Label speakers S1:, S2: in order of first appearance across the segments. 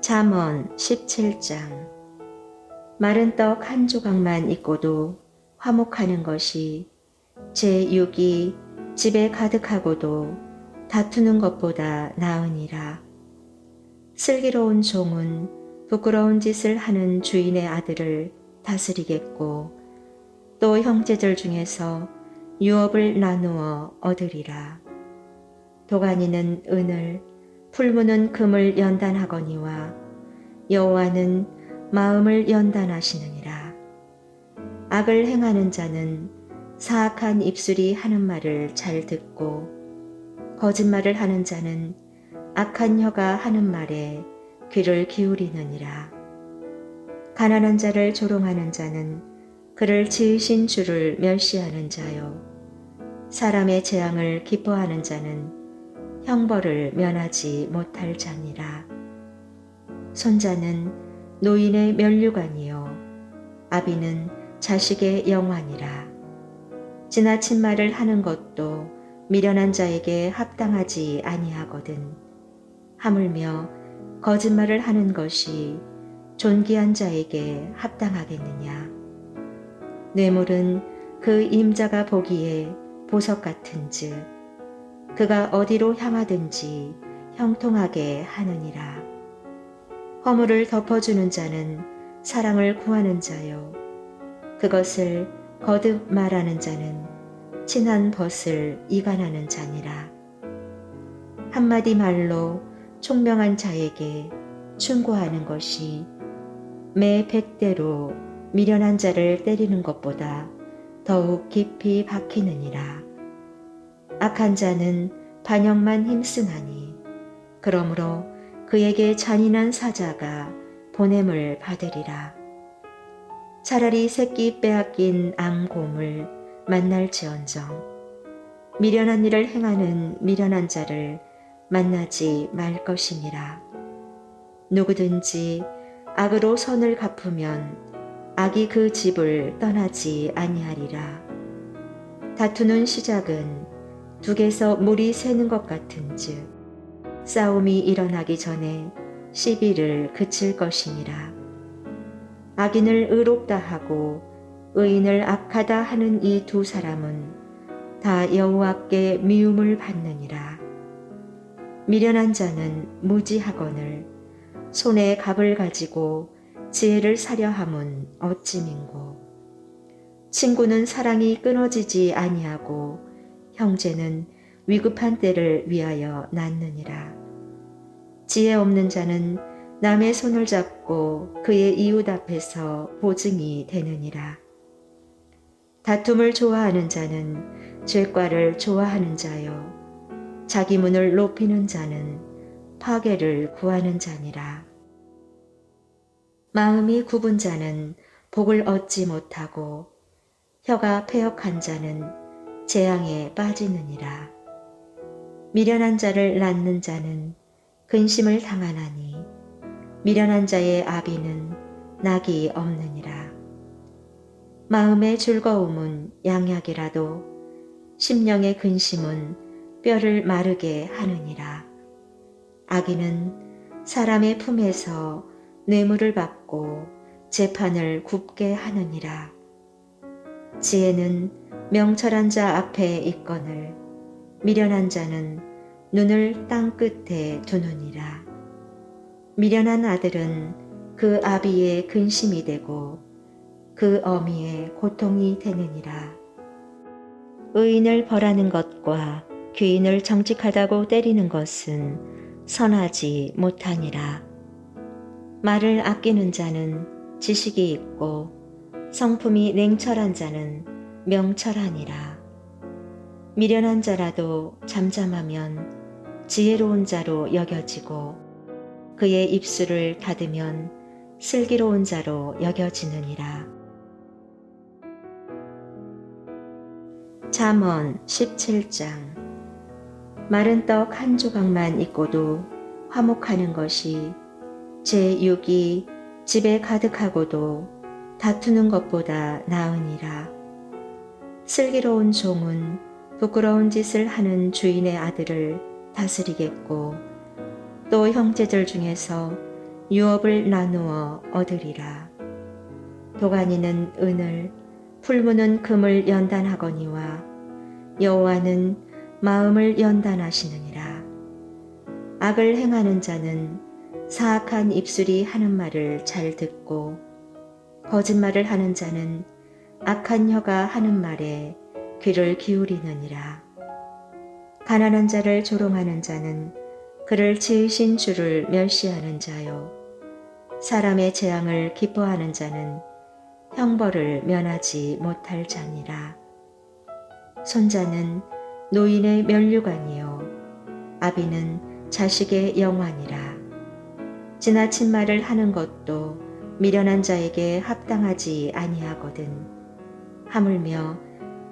S1: 잠언 17장. 마른 떡 한 조각만 있고도 화목하는 것이 제6이 집에 가득하고도 다투는 것보다 나으니라. 슬기로운 종은 부끄러운 짓을 하는 주인의 아들을 다스리겠고 또 형제들 중에서 유업을 나누어 얻으리라. 도가니는 은을, 풀무는 금을 연단하거니와 여호와는 마음을 연단하시느니라. 악을 행하는 자는 사악한 입술이 하는 말을 잘 듣고 거짓말을 하는 자는 악한 혀가 하는 말에 귀를 기울이느니라. 가난한 자를 조롱하는 자는 그를 지으신 주를 멸시하는 자요. 사람의 재앙을 기뻐하는 자는 형벌을 면하지 못할 자니라. 손자는 노인의 면류관이요 아비는 자식의 영환이라. 지나친 말을 하는 것도 미련한 자에게 합당하지 아니하거든. 하물며 거짓말을 하는 것이 존귀한 자에게 합당하겠느냐. 뇌물은 그 임자가 보기에 보석 같은즉 그가 어디로 향하든지 형통하게 하느니라. 허물을 덮어주는 자는 사랑을 구하는 자요 그것을 거듭 말하는 자는 친한 벗을 이간하는 자니라. 한마디 말로 총명한 자에게 충고하는 것이 매 100대로 미련한 자를 때리는 것보다 더욱 깊이 박히느니라. 악한 자는 반역만 힘쓰나니 그러므로 그에게 잔인한 사자가 보냄을 받으리라. 차라리 새끼 빼앗긴 암곰을 만날지언정 미련한 일을 행하는 미련한 자를 만나지 말 것이니라. 누구든지 악으로 선을 갚으면 악이 그 집을 떠나지 아니하리라. 다투는 시작은 둑에서 물이 새는 것 같은즉 싸움이 일어나기 전에 시비를 그칠 것이니라. 악인을 의롭다 하고 의인을 악하다 하는 이 두 사람은 다 여호와께 미움을 받느니라. 미련한 자는 무지하거늘 손에 갑을 가지고 지혜를 사려 함은 어찌민고. 친구는 사랑이 끊어지지 아니하고 형제는 위급한 때를 위하여 낳느니라. 지혜 없는 자는 남의 손을 잡고 그의 이웃 앞에서 보증이 되느니라. 다툼을 좋아하는 자는 죄과를 좋아하는 자요 자기 문을 높이는 자는 파괴를 구하는 자니라. 마음이 굽은 자는 복을 얻지 못하고 혀가 패역한 자는 재앙에 빠지느니라. 미련한 자를 낳는 자는 근심을 당하나니 미련한 자의 아비는 낙이 없느니라. 마음의 즐거움은 양약이라도 심령의 근심은 뼈를 마르게 하느니라. 악인은 사람의 품에서 뇌물을 받고 재판을 굽게 하느니라. 지혜는 명철한 자 앞에 있거늘 미련한 자는 눈을 땅 끝에 두느니라. 미련한 아들은 그 아비의 근심이 되고 그 어미의 고통이 되느니라. 의인을 벌하는 것과 귀인을 정직하다고 때리는 것은 선하지 못하니라. 말을 아끼는 자는 지식이 있고 성품이 냉철한 자는 명철하니라. 미련한 자라도 잠잠하면 지혜로운 자로 여겨지고 그의 입술을 닫으면 슬기로운 자로 여겨지느니라. 잠언 17장. 마른 떡 한 조각만 있고도 화목하는 것이 제6이 집에 가득하고도 다투는 것보다 나으니라. 슬기로운 종은 부끄러운 짓을 하는 주인의 아들을 다스리겠고 또 형제들 중에서 유업을 나누어 얻으리라. 도가니는 은을, 풀무는 금을 연단하거니와 여호와는 마음을 연단하시느니라. 악을 행하는 자는 사악한 입술이 하는 말을 잘 듣고 거짓말을 하는 자는 악한 혀가 하는 말에 귀를 기울이느니라. 가난한 자를 조롱하는 자는 그를 지으신 주를 멸시하는 자요. 사람의 재앙을 기뻐하는 자는 형벌을 면하지 못할 자니라. 손자는 노인의 면류관이요 아비는 자식의 영환이라. 지나친 말을 하는 것도 미련한 자에게 합당하지 아니하거든. 하물며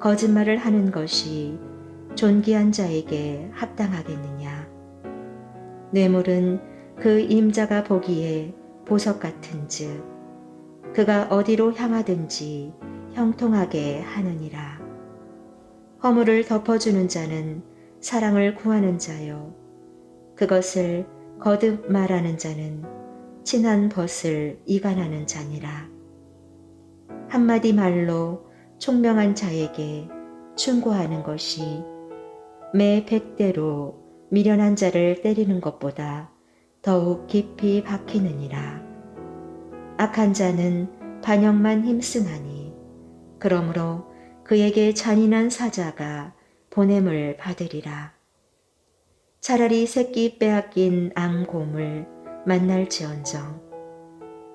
S1: 거짓말을 하는 것이 존귀한 자에게 합당하겠느냐. 뇌물은 그 임자가 보기에 보석 같은즉 그가 어디로 향하든지 형통하게 하느니라. 허물을 덮어주는 자는 사랑을 구하는 자요 그것을 거듭 말하는 자는 친한 벗을 이간하는 자니라. 한마디 말로 총명한 자에게 충고하는 것이 매 100대로 미련한 자를 때리는 것보다 더욱 깊이 박히느니라. 악한 자는 반역만 힘쓰나니 그러므로 그에게 잔인한 사자가 보냄을 받으리라. 차라리 새끼 빼앗긴 앙곰을 만날지언정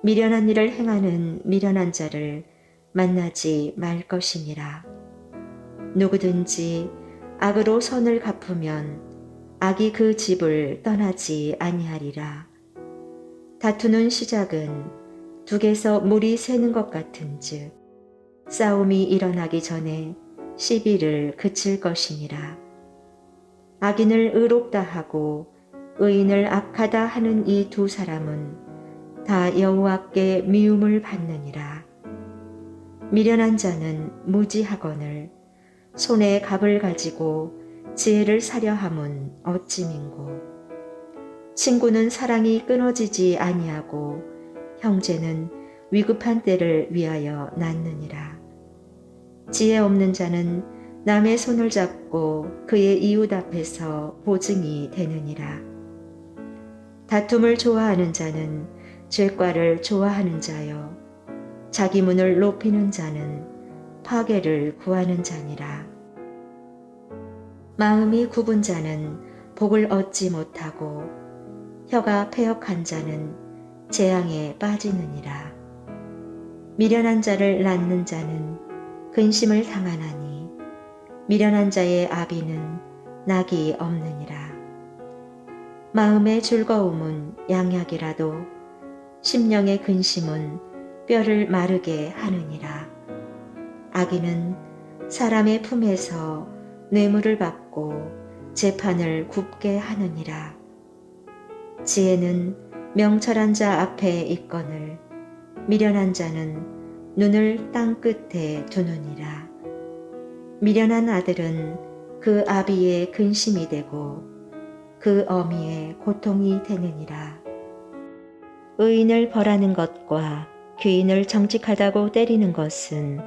S1: 미련한 일을 행하는 미련한 자를 만나지 말 것이니라. 누구든지 악으로 선을 갚으면 악이 그 집을 떠나지 아니하리라. 다투는 시작은 둑에서 물이 새는 것 같은즉 싸움이 일어나기 전에 시비를 그칠 것이니라. 악인을 의롭다 하고 의인을 악하다 하는 이 두 사람은 다 여호와께 미움을 받느니라. 미련한 자는 무지하거늘 손에 갑을 가지고 지혜를 사려 함은 어찌 민고. 친구는 사랑이 끊어지지 아니하고 형제는 위급한 때를 위하여 낳느니라. 지혜 없는 자는 남의 손을 잡고 그의 이웃 앞에서 보증이 되느니라. 다툼을 좋아하는 자는 죄과를 좋아하는 자요 자기 문을 높이는 자는 파괴를 구하는 자니라. 마음이 굽은 자는 복을 얻지 못하고 혀가 패역한 자는 재앙에 빠지느니라. 미련한 자를 낳는 자는 근심을 당하나니 미련한 자의 아비는 낙이 없느니라. 마음의 즐거움은 양약이라도 심령의 근심은 뼈를 마르게 하느니라. 악인은 사람의 품에서 뇌물을 받고 재판을 굽게 하느니라. 지혜는 명철한 자 앞에 있거늘 미련한 자는 눈을 땅 끝에 두느니라. 미련한 아들은 그 아비의 근심이 되고 그 어미의 고통이 되느니라. 의인을 벌하는 것과 귀인을 정직하다고 때리는 것은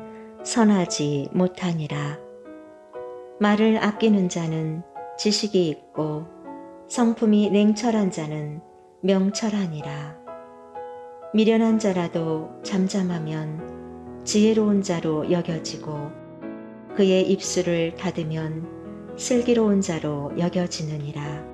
S1: 선하지 못하니라. 말을 아끼는 자는 지식이 있고 성품이 냉철한 자는 명철하니라. 미련한 자라도 잠잠하면 지혜로운 자로 여겨지고 그의 입술을 닫으면 슬기로운 자로 여겨지느니라.